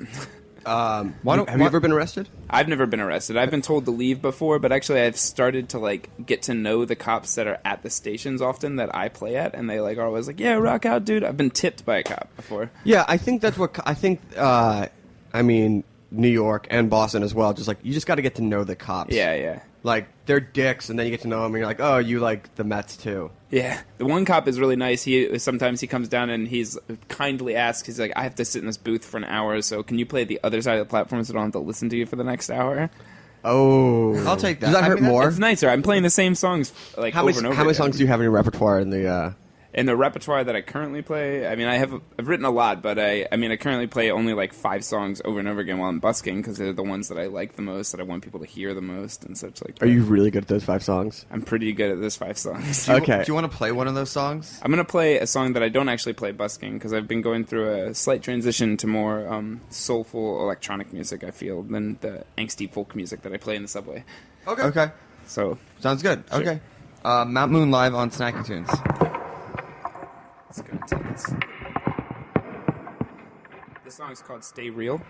S4: Have you ever been arrested?
S7: I've never been arrested. I've been told to leave before, but actually I've started to like get to know the cops that are at the stations often that I play at, and they like are always like, "Yeah, rock out, dude." I've been tipped by a cop before.
S4: Yeah, I think that's what I think. I mean, New York and Boston as well. Just like you just got to get to know the cops.
S7: Yeah.
S4: Like they're dicks, and then you get to know them, and you're like, "Oh, you like the Mets too."
S7: Yeah, the one cop is really nice. Sometimes he comes down and he's kindly asks. He's like, "I have to sit in this booth for an hour, so can you play the other side of the platform so I don't have to listen to you for the next hour?"
S4: Oh,
S3: I'll take that.
S4: Does that hurt more?
S7: It's nicer. I'm playing the same songs like over and over.
S4: How many
S7: again.
S4: songs do you have in your repertoire in the?
S7: In the repertoire that I currently play, I mean, I've written a lot, but I currently play only like 5 songs over and over again while I'm busking because they're the ones that I like the most, that I want people to hear the most, and such like that.
S4: Are you really good at those 5 songs?
S7: I'm pretty good at those 5 songs.
S4: Okay.
S3: Do you want to play one of those songs?
S7: I'm going to play a song that I don't actually play busking because I've been going through a slight transition to more soulful electronic music, I feel, than the angsty folk music that I play in the subway.
S3: Okay.
S7: So
S3: Sounds good.
S7: Sure.
S3: Okay. Mount Moon live on Snacky Tunes.
S7: let's go into this. This song is called Stay Real.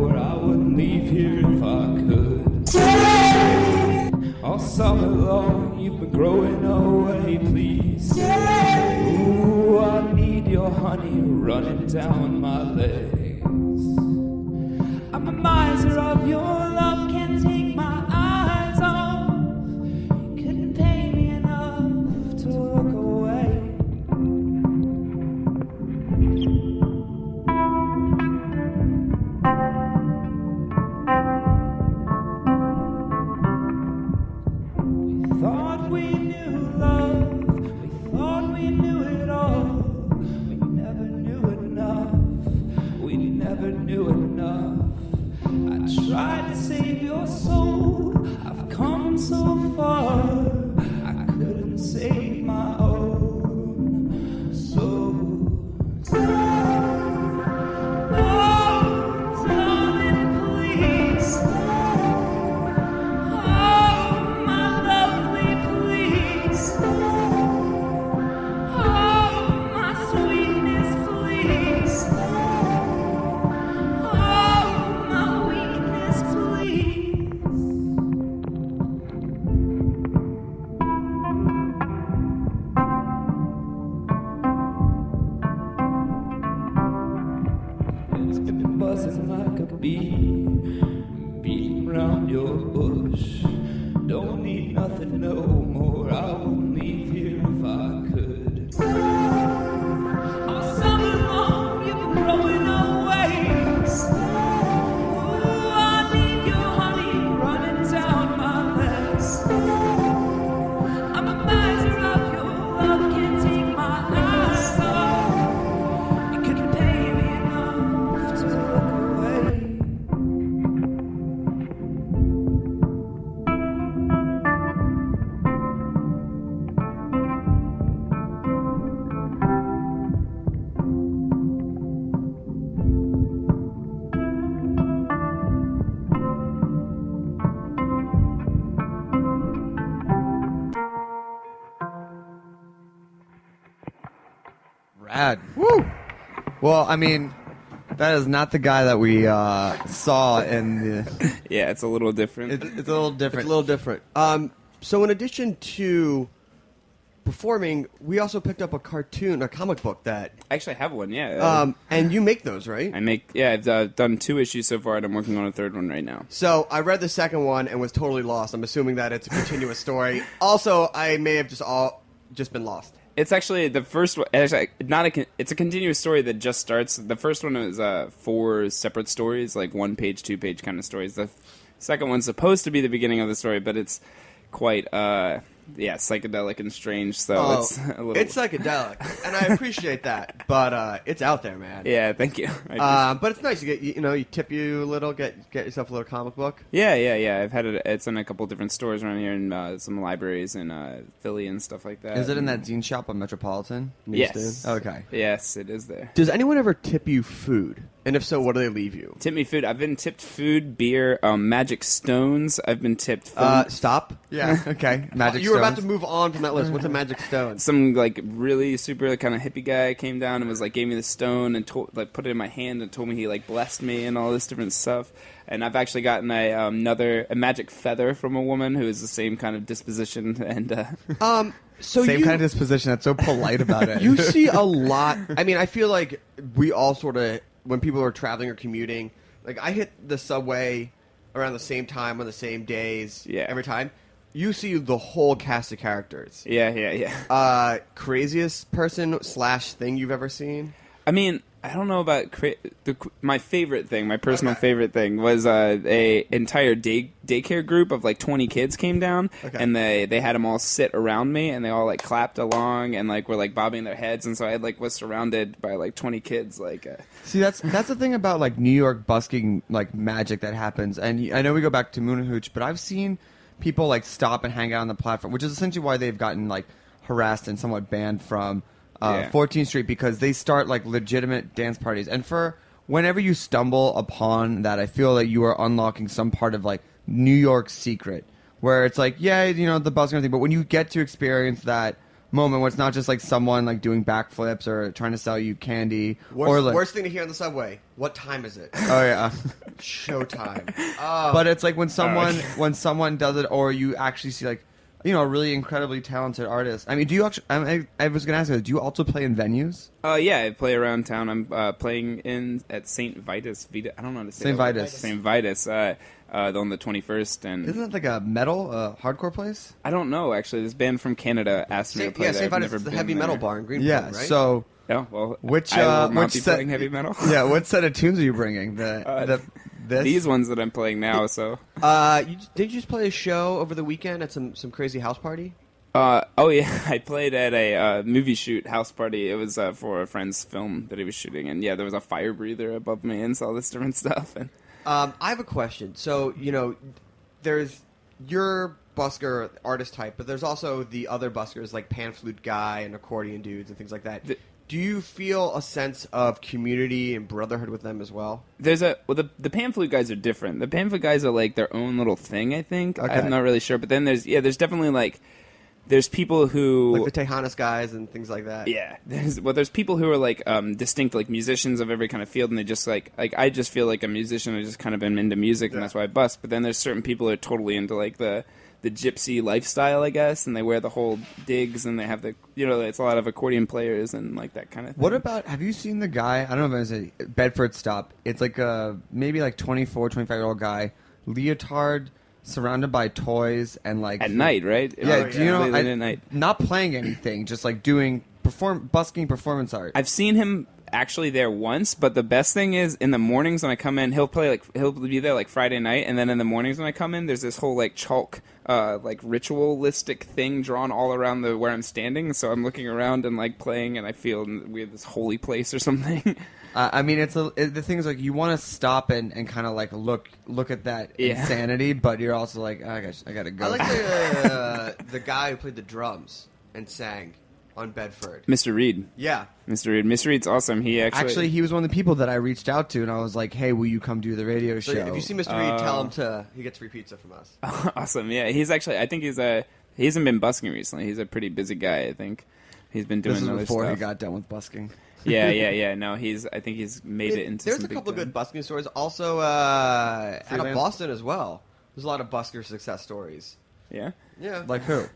S2: more. I wouldn't leave here if I could. All summer long, you've been growing away, please. Ooh, I need your honey running down my legs. I'm a miser of your love, can't take my eyes off. You couldn't pay me enough to look away. We thought we knew love, we thought we knew it all. We never knew enough, we never knew enough. I tried to save your soul, I've come so far. I couldn't save my own soul. Oh, darling, please. Oh, my lovely, please. Oh, my sweetness, please. Oh, my weakness, please. It's been buzzing like a bee, beating round your bush. Don't need nothing no more. I wouldn't leave here if I could. All summer long, you've been growing away. Ooh, I need your honey running down my legs. I'm a miser of your love, can't take my eyes off. You couldn't pay me enough to look away.
S3: Rad. Woo! Well, I mean, that is not the guy that we saw in the...
S7: Yeah, it's a little different.
S3: It's a little different.
S4: It's a little different. So in addition to performing, we also picked up a comic book that,
S7: I actually have one, yeah.
S4: and you make those, right?
S7: I've done 2 issues so far, and I'm working on a 3rd one right now.
S4: So I read the second one and was totally lost. I'm assuming that it's a continuous story. Also, I may have just been lost.
S7: It's actually the first one. Actually, it's a continuous story that just starts. The first one is 4 separate stories, like 1-page, 2-page kind of stories. The second one's supposed to be the beginning of the story, but it's quite psychedelic and strange. So it's a little.
S4: It's psychedelic, and I appreciate that. But it's out there, man.
S7: Yeah, thank you.
S4: But it's nice. You get you tip you a little, get yourself a little comic book.
S7: Yeah. I've had it. It's in a couple different stores around here, and some libraries in Philly and stuff like that.
S3: Is it in that zine shop on Metropolitan?
S7: Yes.
S3: Okay.
S7: Yes, it is there.
S4: Does anyone ever tip you food? And if so, what do they leave you?
S7: Tip me food. I've been tipped food, beer, magic stones. I've been tipped.
S4: Stop.
S3: Yeah. Okay. Magic.
S4: You were about to move on from that list. What's a magic stone?
S7: Some like really super kind of hippie guy came down and was like gave me the stone and put it in my hand and told me he like blessed me and all this different stuff. And I've actually gotten a magic feather from a woman who is the same kind of disposition and
S4: So
S3: same kind of disposition. That's so polite about it.
S4: You see a lot. I mean, I feel like we all sort of, when people are traveling or commuting, like I hit the subway around the same time on the same days every time. You see the whole cast of characters.
S7: Yeah.
S4: Craziest person / thing you've ever seen?
S7: I mean, I don't know about my favorite thing. My personal favorite thing was a entire daycare group of like 20 kids came down, and they had them all sit around me, and they all like clapped along and like were like bobbing their heads, and so I like was surrounded by like 20 kids.
S3: See, that's the thing about like New York busking like magic that happens, and I know we go back to Moon and Hooch, but I've seen people like stop and hang out on the platform, which is essentially why they've gotten like harassed and somewhat banned from 14th Street, because they start like legitimate dance parties. And for whenever you stumble upon that, I feel like you are unlocking some part of like New York secret, where it's like, the busking thing, but when you get to experience that moment where it's not just like someone like doing backflips or trying to sell you candy or like,
S4: Worst thing to hear on the subway. What time is it?
S3: oh yeah.
S4: Showtime.
S3: But it's like when someone does it, or you actually see like, a really incredibly talented artist. I mean, do you actually? I was gonna ask you, do you also play in venues?
S7: Yeah, I play around town. I'm playing at St. Vitus. I don't know how to say
S3: St.
S7: that.
S3: Vitus.
S7: St. Vitus. On the 21st, and
S3: Isn't that like a metal, hardcore place?
S7: I don't know actually. This band from Canada asked me to play there.
S4: St.
S7: I've
S4: Vitus
S7: never
S4: is the
S7: been
S4: heavy
S7: there.
S4: metal bar in Greenpoint,
S3: Yeah.
S4: right?
S3: So
S7: Oh well,
S3: which
S7: I will not
S3: which
S7: be
S3: set?
S7: playing heavy metal.
S3: Yeah. What set of tunes are you bringing? This?
S7: These ones that I'm playing now. So
S4: Did you just play a show over the weekend at some crazy house party?
S7: oh yeah, I played at a movie shoot house party. It was for a friend's film that he was shooting, and yeah, there was a fire breather above me and all this different stuff. And
S4: I have a question. So, there's your busker artist type, but there's also the other buskers like pan flute guy and accordion dudes and things like that. Do you feel a sense of community and brotherhood with them as well?
S7: there's the pan flute guys are different. The pan flute guys are like their own little thing. I think
S3: Okay.
S7: I'm not really sure, but then there's definitely like there's people who
S4: Like the Tejanos guys and things like that.
S7: Yeah, there's people who are like distinct like musicians of every kind of field, and they just like I just feel like a musician. I just kind of been into music, and that's why I bust. But then there's certain people who are totally into like the gypsy lifestyle, I guess, and they wear the whole digs, and they have the it's a lot of accordion players and like that kind of thing.
S3: What about? Have you seen the guy? I don't know if it's a Bedford Stop. It's like a maybe like 24, 25-year-old guy, leotard, surrounded by toys and like
S7: at night, right?
S3: Yeah, do you know?
S7: Late at night.
S3: Not playing anything, just like doing busking performance art.
S7: I've seen him actually there once, but the best thing is in the mornings when I come in, he'll be there like Friday night, and then in the mornings when I come in, there's this whole like chalk like ritualistic thing drawn all around where I'm standing. So I'm looking around and like playing, and I feel we have this holy place or something.
S3: I mean, the thing is like you want to stop and kind of like look at that insanity, but you're also like, I gotta go.
S4: I like the guy who played the drums and sang on Bedford.
S7: Mr. Reed.
S4: Yeah.
S7: Mr. Reed. Mr. Reed's awesome. He
S3: Actually, he was one of the people that I reached out to, and I was like, "Hey, will you come do the radio
S4: So
S3: show?"
S4: if you see Mr. Reed, tell him he gets free pizza from us.
S7: Awesome. Yeah, he's actually. I think he hasn't been busking recently. He's a pretty busy guy. I think he's been doing
S3: this was
S7: other
S3: before
S7: stuff.
S3: he got done with busking.
S7: Yeah. No, I think he's made it into.
S4: There's
S7: some
S4: a
S7: big
S4: couple
S7: time.
S4: good busking stories. Also, out of
S3: Freelance?
S4: Boston as well. There's a lot of busker success stories.
S7: Yeah.
S4: Yeah.
S3: Like who?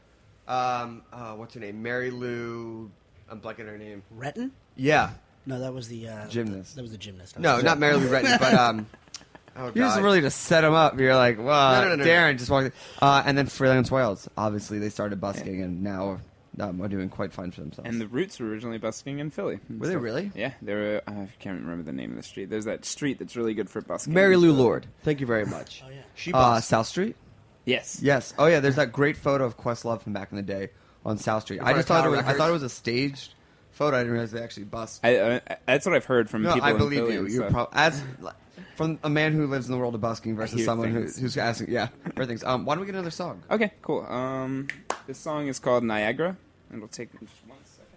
S4: What's her name? Mary Lou. I'm blanking her name.
S5: Retton?
S4: Yeah.
S5: No, that was the
S3: Gymnast.
S5: That was the gymnast.
S4: No, not Mary Lou Retton, but oh
S3: You just
S4: God.
S3: really just set him up. You're like, well,
S4: No.
S3: Darren just walked in. And then Freelance Wales. Obviously, they started busking, and now are doing quite fine for themselves.
S7: And the Roots were originally busking in Philly.
S3: Were they really?
S7: Yeah, they were. I can't remember the name of the street. There's that street that's really good for busking.
S4: Mary Lou Lord. Thank you very much.
S5: Oh, yeah.
S4: She busts.
S3: South Street?
S7: Yes.
S3: Yes. Oh, yeah, there's that great photo of Questlove from back in the day on South Street. I
S4: front
S3: just
S4: of
S3: thought
S4: Tower
S3: I
S4: Records?
S3: thought it was a staged photo. I didn't realize they actually bust.
S7: That's what I've heard from
S3: No,
S7: people
S3: I
S7: in
S3: believe
S7: Philly.
S3: you.
S7: and
S3: You're
S7: stuff.
S3: from a man who lives in the world of busking versus
S7: hear
S3: someone
S7: things.
S3: who's asking. Yeah, for things. Why don't we get another song?
S7: Okay, cool. This song is called Niagara, and it'll take just 1 second.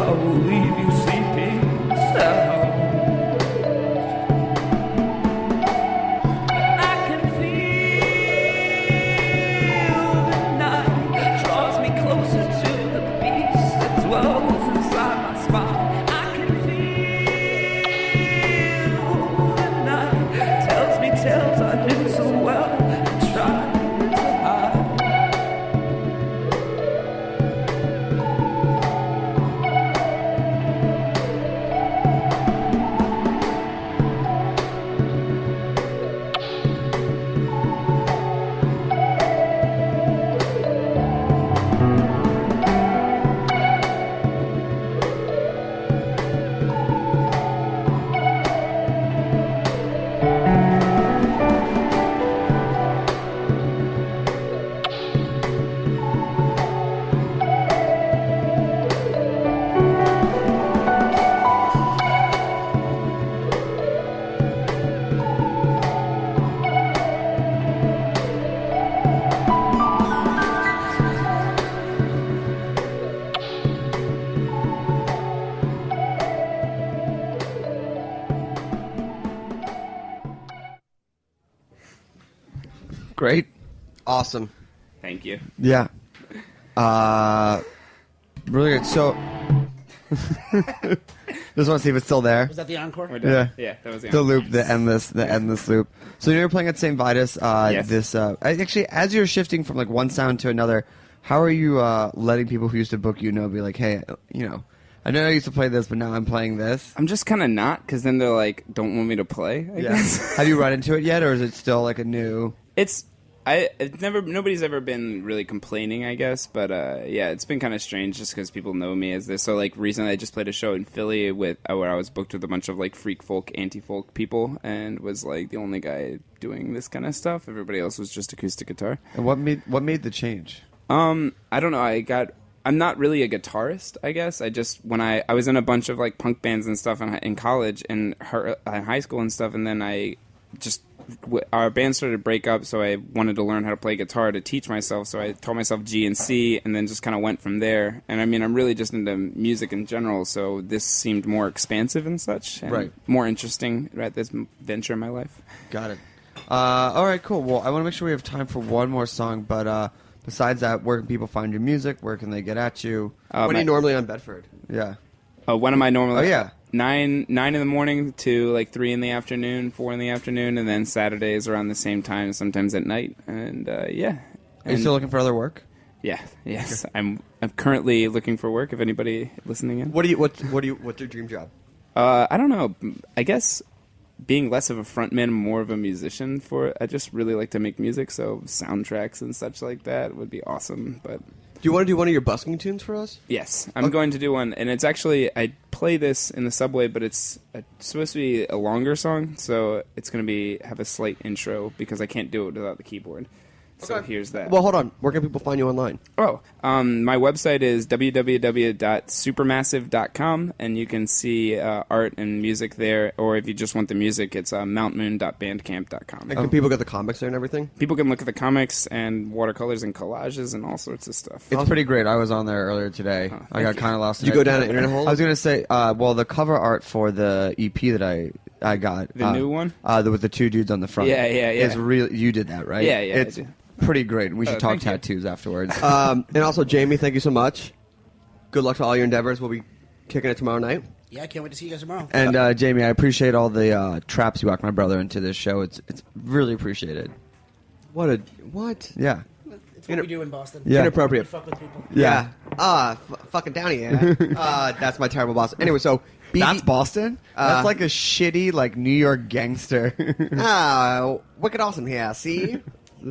S8: I will leave you sleeping sound. I can feel the night draws me closer to the beast that dwells inside my spine. I can feel the night tells me tales I knew so well and tried to hide.
S3: Great.
S4: Awesome.
S7: Thank you.
S3: Yeah. Really good. So, just want to see if it's still there.
S5: Was that the encore?
S7: We're done.
S3: Yeah.
S7: Yeah, that was
S3: The loop, the endless loop. So you're playing at St. Vitus.
S7: Yes.
S3: This actually, as you're shifting from like one sound to another, how are you letting people who used to book you know, be like, hey, I know I used to play this, but now I'm playing this.
S7: I'm just kind of not, because then they're like, don't want me to play, I guess.
S3: Have you run into it yet, or is it still like a new?
S7: Nobody's ever been really complaining, I guess, but yeah, it's been kind of strange just because people know me as this. So like recently I just played a show in Philly where I was booked with a bunch of like freak folk, anti-folk people and was like the only guy doing this kind of stuff. Everybody else was just acoustic guitar.
S3: And what made the change?
S7: I don't know. I'm not really a guitarist, I guess. When I was in a bunch of like punk bands and stuff in college and high school and stuff, and then our band started to break up, so I wanted to learn how to play guitar to teach myself, so I taught myself G and C, and then just kind of went from there. And I mean, I'm really just into music in general, so this seemed more expansive and such, and
S3: right,
S7: more interesting at this venture in my life.
S3: Got it. All right, cool. Well, I want to make sure we have time for one more song, but besides that, where can people find your music? Where can they get at you?
S4: When are you normally on Bedford?
S3: Yeah.
S7: When am I normally?
S3: Oh, yeah.
S7: 9 in the morning to like 3 in the afternoon, 4 in the afternoon, and then Saturdays around the same time, sometimes at night. And yeah.
S3: Are you still looking for other work?
S7: Yeah. Yes. I'm currently looking for work. If anybody listening in.
S4: What's your dream job?
S7: I don't know. I guess being less of a frontman, more of a musician. I just really like to make music, so soundtracks and such like that would be awesome. But
S4: do you want to do one of your busking tunes for us?
S7: yes, I'm going to do one, and it's actually I play this in the subway, but it's supposed to be a longer song, so it's going to have a slight intro because I can't do it without the keyboard. So here's that.
S4: Well, hold on. Where can people find you online?
S7: My website is www.supermassive.com, and you can see art and music there. Or if you just want the music, it's mountmoon.bandcamp.com.
S4: And can people get the comics there and everything?
S7: People can look at the comics and watercolors and collages and all sorts of stuff.
S3: It's pretty great. I was on there earlier today. I got kind of lost.
S4: Did you go down an internet hole?
S3: I was going to say, the cover art for the EP that I got.
S7: The new one?
S3: With the two dudes on the front.
S7: Yeah.
S3: It's really, you did that, right?
S7: Yeah,
S3: It's pretty great. We should talk tattoos afterwards.
S4: And also, Jamie, thank you so much. Good luck to all your endeavors. We'll be kicking it tomorrow night.
S5: Yeah, I can't wait to see you guys tomorrow.
S3: And Jamie, I appreciate all the traps you walked my brother into this show. It's really appreciated.
S4: What?
S3: Yeah.
S5: It's what we do in Boston.
S3: Yeah.
S4: Inappropriate.
S5: We fuck with people.
S3: Yeah.
S4: Fucking Downey, yeah. That's my terrible boss. Anyway, so...
S3: That's Boston? That's like a shitty, like, New York gangster.
S4: Wicked awesome here, see?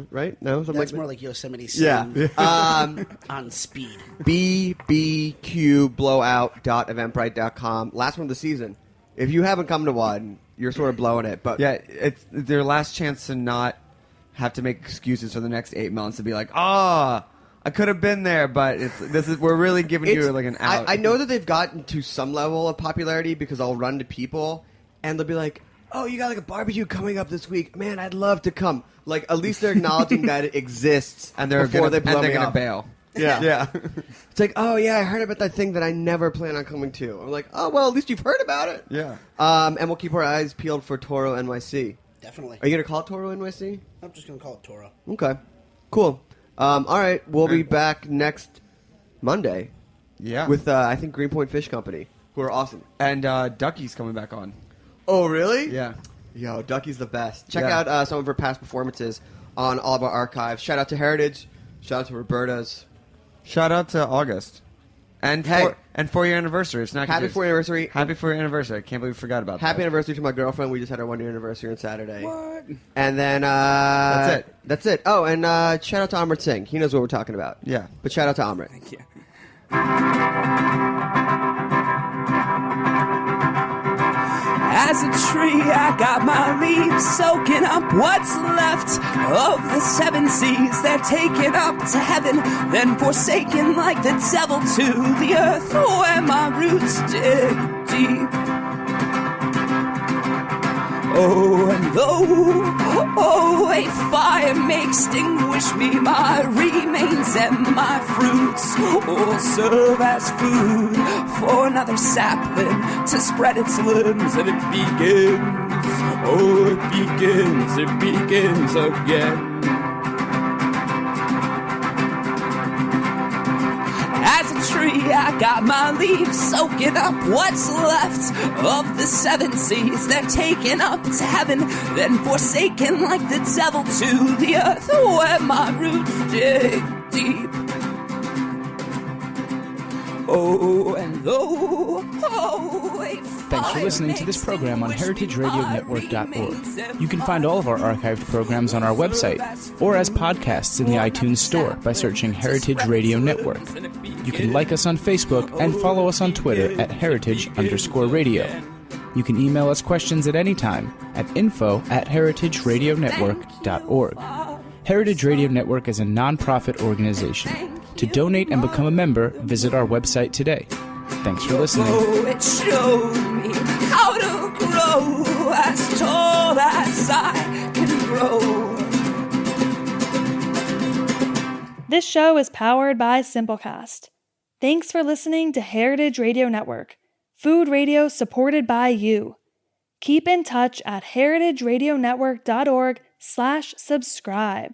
S4: Right? No? Something
S5: That's
S4: like
S5: more like Yosemite Sam on speed.
S4: bbqblowout.eventbrite.com. Last one of the season. If you haven't come to one, you're sort of blowing it. But
S3: yeah, it's their last chance to not have to make excuses for the next 8 months to be like, I could have been there, but we're really giving you like an out.
S4: I know that they've gotten to some level of popularity because I'll run to people and they'll be like, oh, you got like a barbecue coming up this week. Man, I'd love to come. Like, at least they're acknowledging that it exists
S3: and they're
S4: before they blow me
S3: going to
S4: up.
S3: bail. Yeah.
S4: It's like, oh yeah, I heard about that thing that I never plan on coming to. I'm like, oh well, at least you've heard about it.
S3: Yeah.
S4: And we'll keep our eyes peeled for Toro NYC.
S5: Definitely.
S4: Are you gonna call it Toro NYC?
S5: I'm just gonna call it Toro.
S4: Okay. Cool. All right, we'll be back next Monday
S3: Yeah.
S4: with I think Greenpoint Fish Company, who are awesome.
S3: and Ducky's coming back on.
S4: Oh really?
S3: Yeah.
S4: Yo, Ducky's the best. Check
S3: Yeah.
S4: out some of her past performances on all of our archives. Shout out to Heritage. Shout out to Roberta's.
S3: Shout out to August. And
S4: Hey.
S3: for your anniversary. It's not
S4: Happy 4th anniversary.
S3: Happy for your anniversary. I can't believe we forgot about
S4: Happy
S3: that.
S4: anniversary to my girlfriend. We just had our 1-year anniversary on Saturday.
S7: What?
S4: And then
S3: That's it.
S4: That's it. Oh, and shout out to Amrit Singh. He knows what we're talking about.
S3: Yeah.
S4: But shout out to Amrit.
S7: Thank you.
S8: As a tree, I got my leaves soaking up what's left of the 7 seas. They're taken up to heaven, then forsaken like the devil to the earth, where my roots dig deep. Oh, and a fire may extinguish me, my remains and my fruits all serve as food for another sapling to spread its limbs, and it begins again. As a tree, I got my leaves soaking up what's left of the 7 seas. They're taken up to heaven, then forsaken like the devil to the earth, where my roots dig deep.
S1: Thanks for listening to this program on heritageradionetwork.org. You can find all of our archived programs on our website or as podcasts in the iTunes Store by searching Heritage Radio Network. You can like us on Facebook and follow us on Twitter at heritage_radio. You can email us questions at any time at info@heritageradionetwork.org. Heritage Radio Network is a non-profit organization. To donate and become a member, visit our website today. Thanks for listening.
S8: Oh, it showed me how to grow as tall as I can grow.
S9: This show is powered by Simplecast. Thanks for listening to Heritage Radio Network, food radio supported by you. Keep in touch at heritageradionetwork.org/subscribe.